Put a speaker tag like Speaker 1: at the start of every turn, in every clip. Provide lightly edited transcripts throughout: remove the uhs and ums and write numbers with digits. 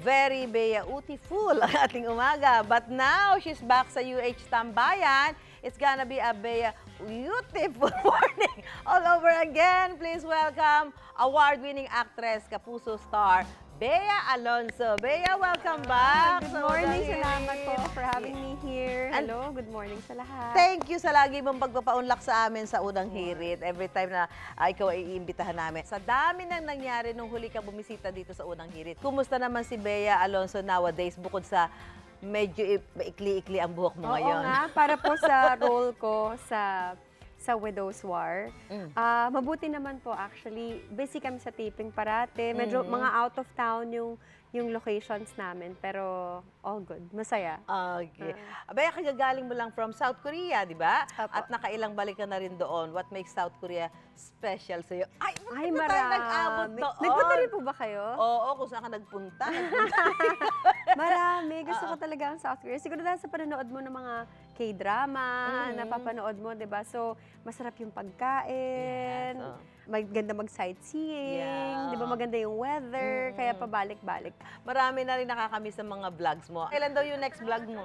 Speaker 1: Very beautiful ang ating umaga. But now, she's back sa UH Tambayan. It's gonna be a beautiful morning all over again. Please welcome award-winning actress, Kapuso star, Bea Alonzo. Bea, welcome back.
Speaker 2: Good morning. Salamat po for having me here. Hello, good morning sa lahat.
Speaker 1: Thank you sa lagi mong pagpapaunlak sa amin sa unang hirit. Every time na ikaw ay iimbitahan namin. Sa dami nang nangyari nung huli ka bumisita dito sa unang hirit. Kumusta naman si Bea Alonzo nowadays bukod sa medyo ikli-ikli ang buhok mo ngayon?
Speaker 2: Oo nga, para po sa role ko sa Widow's War. Mabuti naman po actually. Busy kami sa taping parate. Medyo mga out of town yung locations namin. Pero all good. Masaya.
Speaker 1: Okay. Bea, kagagaling mo lang from South Korea, di ba?
Speaker 2: Apo.
Speaker 1: At nakailang balik ka na rin doon. What makes South Korea special sa'yo? Ay,
Speaker 2: Ay,
Speaker 1: bakit tayo nag-abot
Speaker 2: marami.
Speaker 1: doon?
Speaker 2: Nagpunta rin po ba kayo?
Speaker 1: Oo, kung saan ka nagpunta.
Speaker 2: Marami. Gusto ko talaga ang South Korea. Siguro dahil sa panonood mo ng mga K-drama, napapanood mo, di ba? So, masarap yung pagkain.
Speaker 1: Yes,
Speaker 2: Maganda mag-sightseeing,
Speaker 1: Yeah.
Speaker 2: di ba maganda yung weather, kaya pabalik-balik.
Speaker 1: Marami na rin nakakamiss sa mga vlogs mo. Kailan daw yung next vlog mo?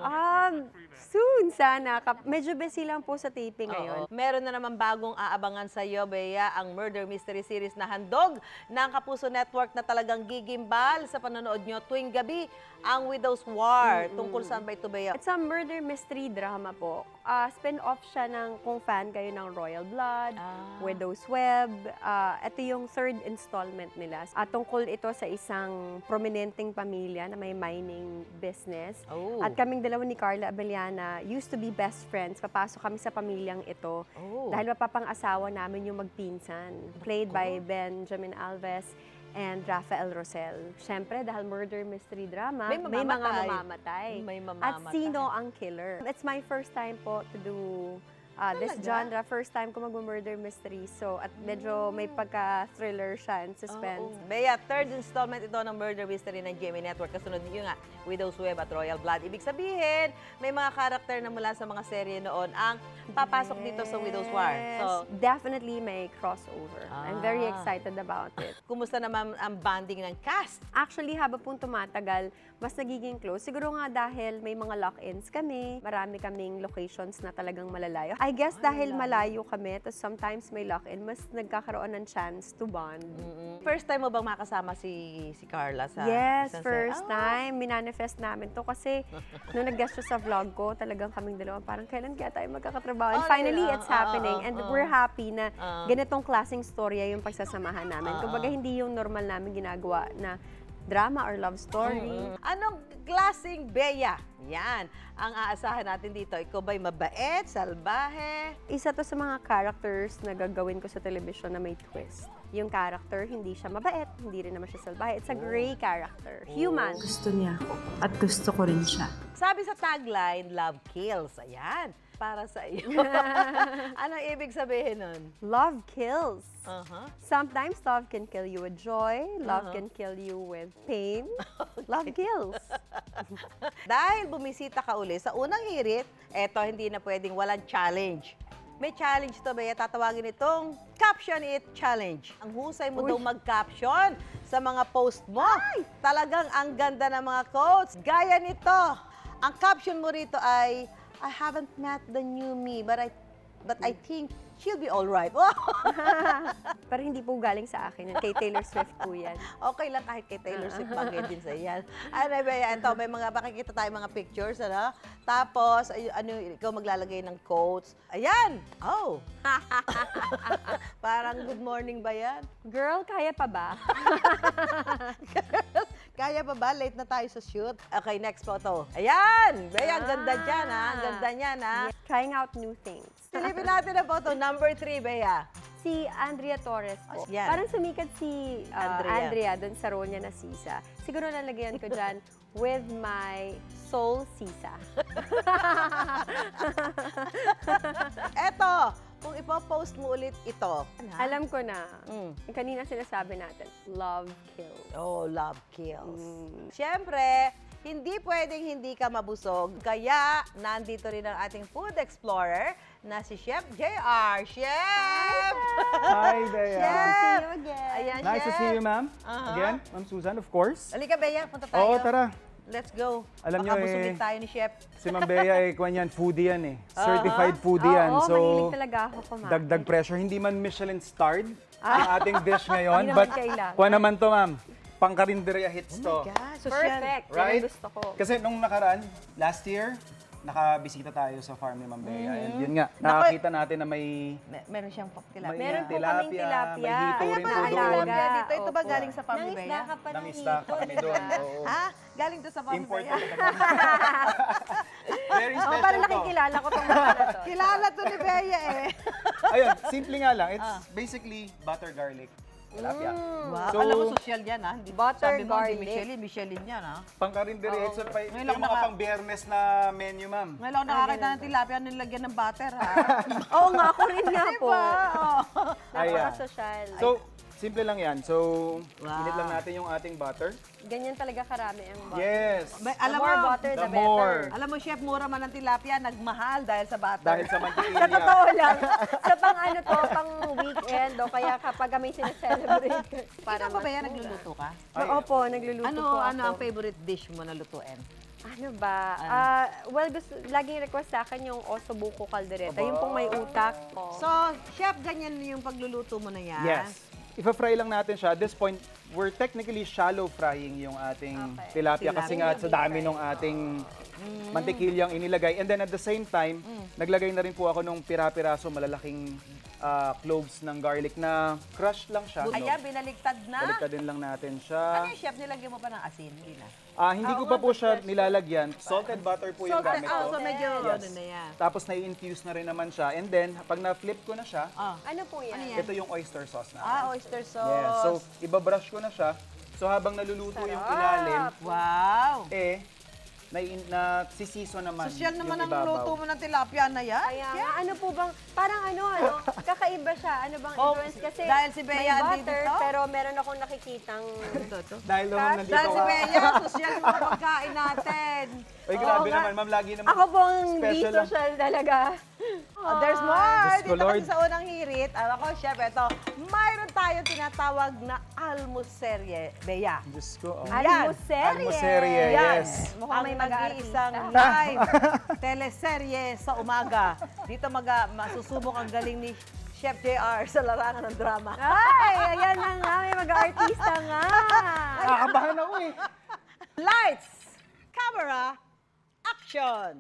Speaker 2: Soon sana. Medyo busy lang po sa taping ngayon.
Speaker 1: Oo. Meron na naman bagong aabangan sa iyo, Bea, ang murder mystery series na handog ng Kapuso Network na talagang gigimbal sa panonood nyo tuwing gabi, ang Widow's War. Tungkol saan ba ito, Bea?
Speaker 2: It's a murder mystery drama po. Spin-off siya ng kung fan kayo ng Royal Blood, Widow's Web. Ito yung third installment nila. Tungkol ito sa isang prominenteng pamilya na may mining business.
Speaker 1: Oh.
Speaker 2: At kaming dalawa ni Carla Abellana used to be best friends. Papasok kami sa pamilyang ito dahil mapapang-asawa namin yung magpinsan. Played by Benjamin Alves and Rafael Rosel. Siyempre, dahil murder mystery drama, may mga mamamatay.
Speaker 1: May mamamatay.
Speaker 2: At sino ang killer? It's my first time po to do this genre. First time ko mag-murder mystery. So, at medyo may pagka-thriller siya and suspense.
Speaker 1: Bea, third installment ito ng murder mystery ng GMA Network. Kasunod niyo nga, Widow's Web at Royal Blood. Ibig sabihin, may mga karakter na mula sa mga serye noon ang papasok dito sa Widow's War. So,
Speaker 2: definitely may crossover. I'm very excited about it.
Speaker 1: kumusta naman ang bonding ng cast?
Speaker 2: Actually, habang pong tumatagal, mas nagiging close. Siguro nga dahil may mga lock-ins kami, marami kaming locations na talagang malalayo. I guess dahil malayo kami, tapos sometimes may lock-in, mas nagkakaroon ng chance to bond.
Speaker 1: First time mo bang makasama si Carla sa
Speaker 2: Yes,
Speaker 1: isang
Speaker 2: first time. Minanifest namin to kasi nung nag-guest siya sa vlog ko, talagang kaming dalawa, parang kailan kaya tayo magkakatrabaho? And finally, it's happening. And we're happy na ganitong klaseng storya yung pagsasamahan namin. Kumbaga, hindi yung normal namin ginagawa na drama or love story.
Speaker 1: Anong klaseng Bea? Yan, ang aasahan natin dito. Ikaw ba'y mabait, salbahe?
Speaker 2: Isa to sa mga characters na gagawin ko sa television na may twist. Yung character, hindi siya mabait, hindi rin naman siya salbahe. It's a gray character. Human.
Speaker 3: Gusto niya ako at gusto ko rin siya.
Speaker 1: Sabi sa tagline, love kills. Ayan, para sa iyo. Anong ibig sabihin nun?
Speaker 2: Love kills.
Speaker 1: Sometimes
Speaker 2: Sometimes love can kill you with joy. Love can kill you with pain. Love kills.
Speaker 1: Dahil bumisita ka uli sa unang hirit, eto hindi na pwedeng walang challenge. May challenge to, Bea. Tatawagin itong Caption It Challenge. Ang husay mo daw mag-caption sa mga post mo. Talagang ang ganda ng mga quotes. Gaya nito. Ang caption mo rito ay, I haven't met the new me, but I think she'll be alright.
Speaker 2: Pero hindi po galing sa akin. Kay Taylor Swift po yan.
Speaker 1: Okay lang kahit kay Taylor Swift, bagay din sa yan. Ano ba yan? Ito, may mga, makikita tayo mga pictures, ano? Tapos, ikaw maglalagay ng quotes. Ayan! Oh! Parang good morning ba yan?
Speaker 2: Girl, kaya pa ba?
Speaker 1: Kaya pa ba? Late na tayo sa shoot. Okay, next photo. Ayan! Bea, ang ganda dyan, ha? Ang ganda niyan, ha?
Speaker 2: Trying out new things.
Speaker 1: Silipin natin ang photo. Number 3, Bea.
Speaker 2: Si Andrea Torres po.
Speaker 1: Yan.
Speaker 2: Parang sumikat si Andrea doon sa role niya na Sisa. Siguro lalagyan ko dyan, with my soul Sisa.
Speaker 1: Eto, kung ipopost mo ulit ito.
Speaker 2: Alam ko na. Yung kanina sinasabi natin, love kills.
Speaker 1: Oh, love kills. Siyempre, hindi pwedeng hindi ka mabusog. Kaya, nandito rin ang ating food explorer na si Chef JR. Chef!
Speaker 4: Hi, Bea.
Speaker 2: See you again.
Speaker 1: Ayan,
Speaker 4: Nice to
Speaker 1: Chef.
Speaker 4: see you, ma'am.
Speaker 1: Aha.
Speaker 4: Again, Ma'am Susan, of course.
Speaker 1: Halika, Bea, punta tayo.
Speaker 4: Oo, tara.
Speaker 1: Let's go.
Speaker 4: Alam
Speaker 1: Baka
Speaker 4: nyo,
Speaker 1: busugin tayo ni Chef.
Speaker 4: Si Ma'am Bea, kwan yan, foodie yan eh. Certified foodie yan.
Speaker 2: Oo,
Speaker 4: So,
Speaker 2: mahilig talaga ako kumain.
Speaker 4: dagdag pressure. Hindi man Michelin starred ang ating dish ngayon.
Speaker 2: Hindi
Speaker 4: But,
Speaker 2: naman kailangan.
Speaker 4: kuha naman to, ma'am. Pangkarinderya hits to.
Speaker 2: Perfect. Yan
Speaker 4: Right?
Speaker 2: ang gusto ko.
Speaker 4: Kasi nung nakaraan, last year, nakabisita tayo sa farm ni Ma'am Bea. And yun nga, nakakita natin na may
Speaker 1: Meron siyang tilapia.
Speaker 2: Meron po kaming tilapia.
Speaker 4: may hito
Speaker 1: Kaya
Speaker 4: rin
Speaker 1: pa
Speaker 4: po
Speaker 1: ang
Speaker 4: doon.
Speaker 1: tilapia dito. Ito ba
Speaker 2: Opo.
Speaker 1: galing sa farm ni
Speaker 2: Nangisda
Speaker 1: Bea?
Speaker 2: ka pa ng
Speaker 4: Nangisda
Speaker 2: hito,
Speaker 4: kami
Speaker 2: di
Speaker 4: doon.
Speaker 2: ba?
Speaker 4: Oo.
Speaker 1: Ha? Galing to sa farm ni
Speaker 4: Import
Speaker 1: Bea?
Speaker 4: Very
Speaker 2: Oh,
Speaker 4: special
Speaker 2: parang
Speaker 4: to.
Speaker 2: nakikilala ko itong mga na to.
Speaker 1: Kilala to ni Bea eh.
Speaker 4: Ayun, simple nga lang. It's basically butter garlic tilapia.
Speaker 1: Wow.
Speaker 4: So,
Speaker 1: Alam mo, social yan ha. Hindi,
Speaker 2: Butter
Speaker 1: sabi mo,
Speaker 2: garlic.
Speaker 1: hindi Michelin yan ha.
Speaker 4: pangkarinderya. So,
Speaker 1: Ngayon
Speaker 4: yung
Speaker 1: lang
Speaker 4: mga
Speaker 1: naka-
Speaker 4: pang biyernes na menu, ma'am.
Speaker 1: Ngayon lang ako nakakita ng tilapia nilagyan ng butter ha.
Speaker 2: Oo nga, ako rin nga po.
Speaker 1: Oo.
Speaker 4: Ayan.
Speaker 2: Napaka-social.
Speaker 4: So, simple lang yan. So,
Speaker 1: Wow.
Speaker 4: init lang natin yung ating butter.
Speaker 2: Ganyan talaga karami ang butter.
Speaker 4: Yes.
Speaker 1: May-
Speaker 2: The
Speaker 1: alam
Speaker 2: more
Speaker 1: mo,
Speaker 2: butter,
Speaker 4: the
Speaker 2: the
Speaker 4: more.
Speaker 2: better.
Speaker 1: alam mo, Chef, mura man ang tilapia, nagmahal dahil sa butter.
Speaker 4: Dahil sa
Speaker 2: Sa
Speaker 4: mantikilya.
Speaker 2: totoo lang. Sa pang ano to, pang weekend o kaya kapag may sineselebrate.
Speaker 1: Ikaw ba Bea, nagluluto ka?
Speaker 2: Opo, nagluluto
Speaker 1: Ano,
Speaker 2: po ako.
Speaker 1: ano ang favorite dish mo na lutuin?
Speaker 2: Ano ba? Well, gusto, laging request sa akin yung osobuco caldereta. Yung pong may utak ko.
Speaker 1: So, Chef, ganyan yung pagluluto mo na yan?
Speaker 4: Yes. Ipa-fry lang natin siya. At this point, we're technically shallow frying yung ating tilapia kasi nga sa dami ng ating mantikilyang inilagay. And then at the same time, naglagay na rin po ako ng pira-piraso malalaking cloves ng garlic na crushed lang siya.
Speaker 1: Ayan, binaligtad na.
Speaker 4: Baliktad din lang natin
Speaker 1: Ano
Speaker 4: siya.
Speaker 1: yung Chef, nilagyan mo pa ng asin? Hindi na.
Speaker 4: Hindi ko pa po siya nilalagyan. Salted butter po yung gamit ko.
Speaker 1: so medyo
Speaker 4: Yes.
Speaker 1: ano na yan.
Speaker 4: Tapos nai-infuse na rin naman siya. And then, pag na-flip ko na siya,
Speaker 2: Ano po yan?
Speaker 4: ito yung oyster sauce na.
Speaker 1: Oyster sauce.
Speaker 4: Yes. So, ibabrush ko na siya. So, habang naluluto yung ilalim,
Speaker 1: Wow.
Speaker 4: nasisiso naman
Speaker 1: Social naman
Speaker 4: yung
Speaker 1: ang
Speaker 4: ibabaw.
Speaker 1: luto mo ng tilapia na yan.
Speaker 2: Kaya nga, ano po bang, parang ano, kakaiba siya. Ano bang
Speaker 1: Oh,
Speaker 2: influence? Kasi
Speaker 1: dahil si Bea
Speaker 2: may
Speaker 1: andito
Speaker 2: butter,
Speaker 1: to?
Speaker 2: pero meron akong nakikitang...
Speaker 4: Dahil naman nandito
Speaker 1: Dahil si
Speaker 4: ka.
Speaker 1: Bea, social yung mga pagkain natin.
Speaker 4: Ay, grabe
Speaker 2: Oo nga.
Speaker 4: naman, ma'am. Lagi naman.
Speaker 2: Ako pong di
Speaker 4: Special lang.
Speaker 2: social talaga.
Speaker 1: There's more!
Speaker 4: Diyos ko,
Speaker 1: Dito kasi
Speaker 4: Lord.
Speaker 1: sa unang hirit, ako, Chef, ito, mayroon tayong tinatawag na almuserye, Bea.
Speaker 4: Diyos ko. Oh.
Speaker 2: Almuserye.
Speaker 4: Almuserye,
Speaker 1: Yan.
Speaker 4: yes.
Speaker 2: Mukhang may
Speaker 1: Ang
Speaker 2: mag-aartista.
Speaker 1: nag-iisang live teleserye sa umaga. Dito masusubok ang galing ni Chef JR sa larangan ng drama.
Speaker 2: Ay, ayan na nga, may mag-artista nga.
Speaker 4: Nakakabahan ako eh.
Speaker 1: Lights! Camera! Action!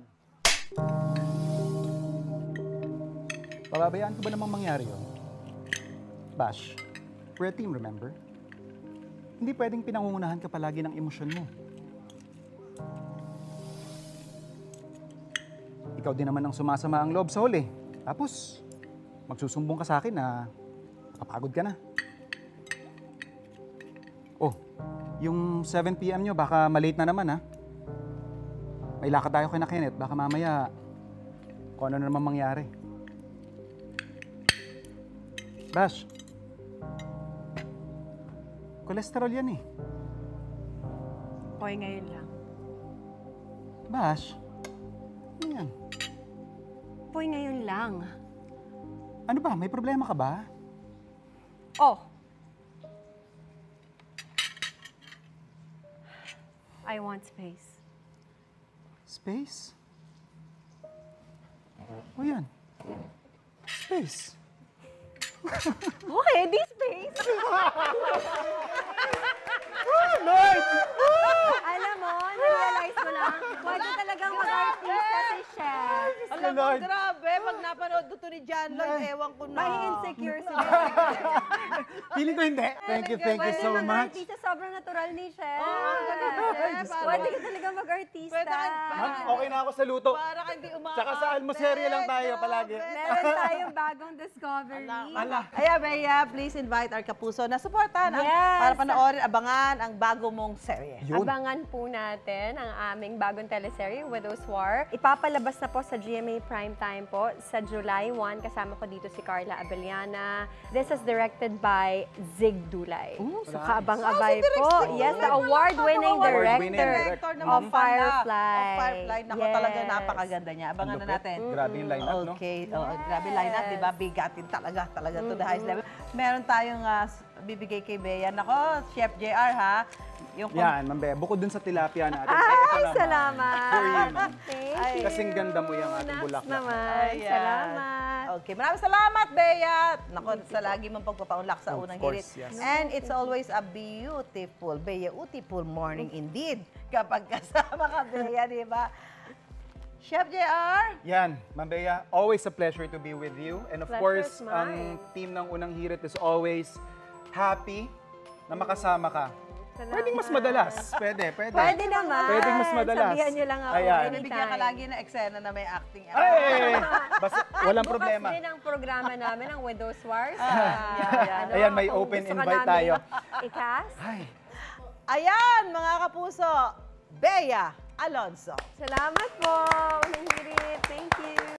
Speaker 4: Pababayaan ko ba namang mangyari yun? Bash, we're a team, remember? Hindi pwedeng pinangungunahan ka palagi ng emosyon mo. Ikaw din naman ang sumasama ang loob sa huli. Tapos, magsusumbong ka sa akin na kapagod ka na. Oh, yung 7 p.m. nyo, baka malate na naman ha. May lakad tayo kay na Kenneth, baka mamaya kung ano na naman mangyari. Bash, cholesterol yan eh.
Speaker 3: Hoy, ngayon lang.
Speaker 4: Bash, ano yan?
Speaker 3: Hoy, ngayon lang.
Speaker 4: Ano ba? May problema ka ba?
Speaker 3: Oh. I want space.
Speaker 4: Space? O yan. Space.
Speaker 2: Okay, this space. Alam mo, na-realize ko lang, pwede talagang mag-artista si Chef.
Speaker 1: Alam mo,
Speaker 4: Lord.
Speaker 1: grabe, pag napanood ko to ni John Lloyd, ewan ko na.
Speaker 2: Mahi-insecure si
Speaker 4: Feeling ko hindi. Thank you
Speaker 2: Pwede
Speaker 4: so much.
Speaker 2: mag-artista, sobrang natural ni Chef. Pwede ka talaga mag-artista.
Speaker 1: Pwede ka-
Speaker 4: Ma'am, okay na ako sa luto.
Speaker 1: Para ka hindi umakapit.
Speaker 4: Tsaka sa almuserya lang tayo palagi.
Speaker 2: Meron tayong bagong discovery.
Speaker 4: Ala.
Speaker 1: Kaya, Bea, please invite our kapuso na supportan
Speaker 2: Yes.
Speaker 1: para panoorin, abangan ang bago mong serye.
Speaker 4: Yun.
Speaker 2: Abangan po natin ang aming bagong teleserye, Widow's War. Ipapalabas na po sa GMA Primetime po sa July 1. Kasama ko dito si Carla Abellana. This is directed by Zig Dulay. So kaabang-abay po. Yes, the award-winning
Speaker 4: Award-winning.
Speaker 2: director.
Speaker 1: director
Speaker 4: Correct.
Speaker 1: naman
Speaker 2: Of
Speaker 1: pala.
Speaker 2: Firefly.
Speaker 1: Of Firefly. Naku,
Speaker 2: Yes.
Speaker 1: talaga napakaganda niya. Abangan na
Speaker 4: Lupit.
Speaker 1: natin.
Speaker 4: Grabe yung lineup, no?
Speaker 1: Okay. Grabe lineup, di ba? Bigatin talaga to the highest level. Meron tayong bibigay kay Bea. Nako, Chef JR ha. Yung
Speaker 4: Yan, Ma'am Bea. Bukod dun sa tilapia natin.
Speaker 2: Ay,
Speaker 4: ito naman.
Speaker 2: salamat.
Speaker 4: For you, ma'am.
Speaker 2: Thank
Speaker 1: Ay,
Speaker 2: you.
Speaker 4: Kasing ganda mo yung ating
Speaker 2: Naks
Speaker 4: bulaklak.
Speaker 2: naman.
Speaker 1: Ayan.
Speaker 2: Salamat.
Speaker 1: Okay, maraming salamat, Bea. Nako, sa lagi mong pagpapaunlak sa
Speaker 4: Of
Speaker 1: unang
Speaker 4: course,
Speaker 1: hirit.
Speaker 4: yes.
Speaker 1: And it's always a beautiful morning indeed. Kapag kasama ka, Bea, di ba? Chef JR?
Speaker 4: Yan, Ma'am Bea, always a pleasure to be with you. And of
Speaker 2: Pleasure
Speaker 4: course,
Speaker 2: is mine.
Speaker 4: ang team ng Unang Hirit is always happy na makasama ka. Pwedeng mas madalas. Pwede.
Speaker 2: Pwede naman.
Speaker 4: Pwedeng mas madalas.
Speaker 2: Sabihan niyo lang ako
Speaker 4: Ayan.
Speaker 2: anytime.
Speaker 1: Bibigyan ka lagi ng eksena na may acting.
Speaker 4: Ay! Basta, walang problema.
Speaker 2: Bukas din ang programa namin, ang Widow's Wars.
Speaker 4: Ayan, may
Speaker 2: kung
Speaker 4: open
Speaker 2: gusto ka
Speaker 4: invite
Speaker 2: namin
Speaker 4: tayo.
Speaker 2: I-cast.
Speaker 4: Ay,
Speaker 1: Ayan, mga kapuso, Bea Alonso.
Speaker 2: Salamat po. Unang hirit. Thank you.